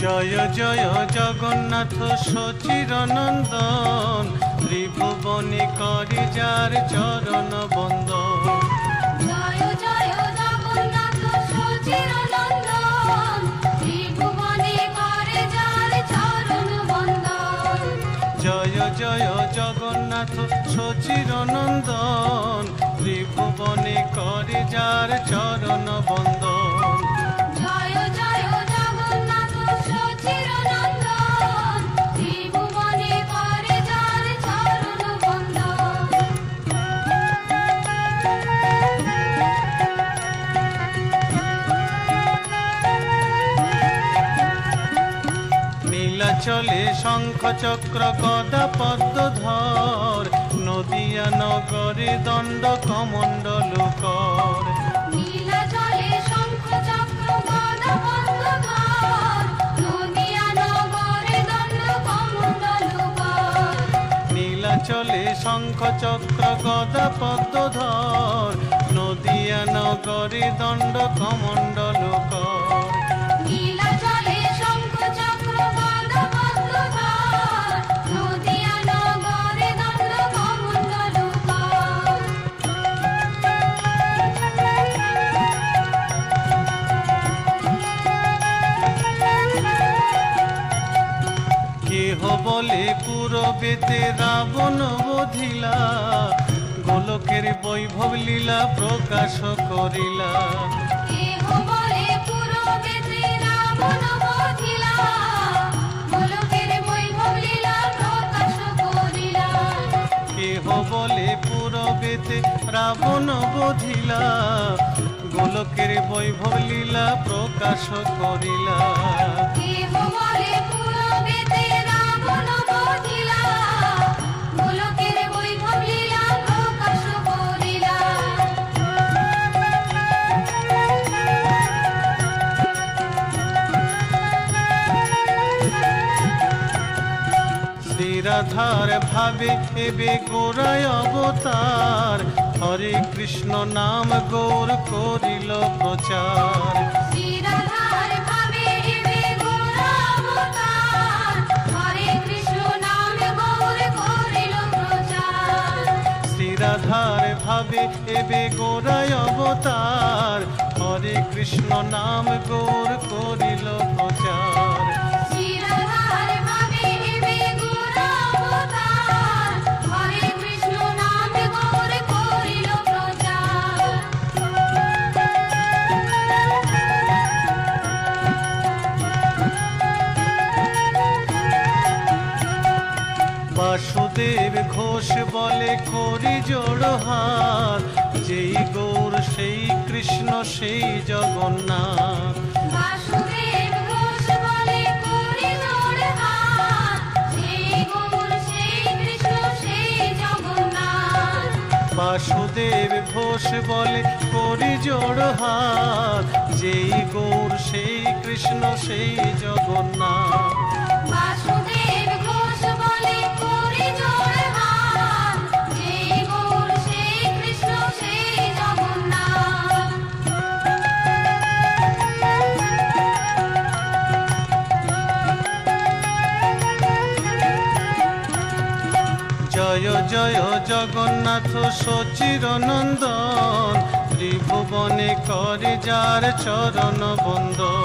জয় জয় জগন্নাথ সচিরনন্দন, ত্রিভুবনে করে যার চরণ বন্দন। জয় জয় জগন্নাথ সচিরনন্দন, ত্রিভুবনে করে যার চরণ বন্দন। জয় জয় জগন্নাথ সচিরনন্দন, ত্রিভুবনে করে যার চরণ বন্দন। জয় জয় জগন্নাথ সচিরনন্দন, ত্রিভুবনে করে যার চরণ বন্দন। নীলাচলে শঙ্খ চক্র গদা পদ্মধর, নদিয়া নগরে দণ্ড কমণ্ডল কর। নীলাচলে শঙ্খ চক্র গদা পদ্মধর, নদিয়া নগরে দণ্ড কমণ্ডল কর। নীলাচলে শঙ্খ চক্র গদা পদ্মধর, নদিয়া নগরে দণ্ড কমণ্ডল কর। নীলাচলে শঙ্খ চক্র গদা পদ্মধর, নদিয়া নগরে দণ্ড কমণ্ডল কর। কেহ বলে পূরবেতে রাবণ বধিলা, গোলকের বৈভব লীলা প্রকাশ করিলা। কেহ বলে পুরবেতে রাবণ বধিলা, গোলকের বৈভব লীলা প্রকাশ করিলা। কেহ বলে পূরবেতে রাবণ বধিলা, গোলকের বৈভব লীলা প্রকাশ করিলা। কেহ বলে পুরবেতে রাবণ বধিলা, গোলকের বৈভব লীলা প্রকাশ করিলা। শ্রীরাধার ভাবে এবে গোড়ায় অবতার, হরে কৃষ্ণ নাম গৌর করিল প্রচার। শ্রীরাধার ভাবে এবে গোরা অবতার, হরে কৃষ্ণ নাম গৌর করিল প্রচার। শ্রীরাধার ভাবে এবে গোড়ায় অবতার, হরে কৃষ্ণ নাম গৌর করিল প্রচার। শ্রীরাধার ভাবে এবে গোরা অবতার, হরে কৃষ্ণ নাম গৌর করিল প্রচার। বাসুদেব ঘোষ বলে করি জোড়হার, যেই গৌর সেই কৃষ্ণ সেই জগন্নাথ। বাসুদেব ঘোষ বলে করি জোড়হাত, সেই গৌর সেই কৃষ্ণ সেই জগন্নাথ। বাসুদেব ঘোষ বলে করি জোড়হার, যেই গৌর সেই কৃষ্ণ সেই জগন্নাথ। বাসুদেব ঘোষ বলে করি জোড়হাত, সেই গৌর সেই কৃষ্ণ সেই জগন্নাথ। জয় জয় জগন্নাথ সচিরনন্দন, ত্রিভুবনে করে যার চরণ বন্দন।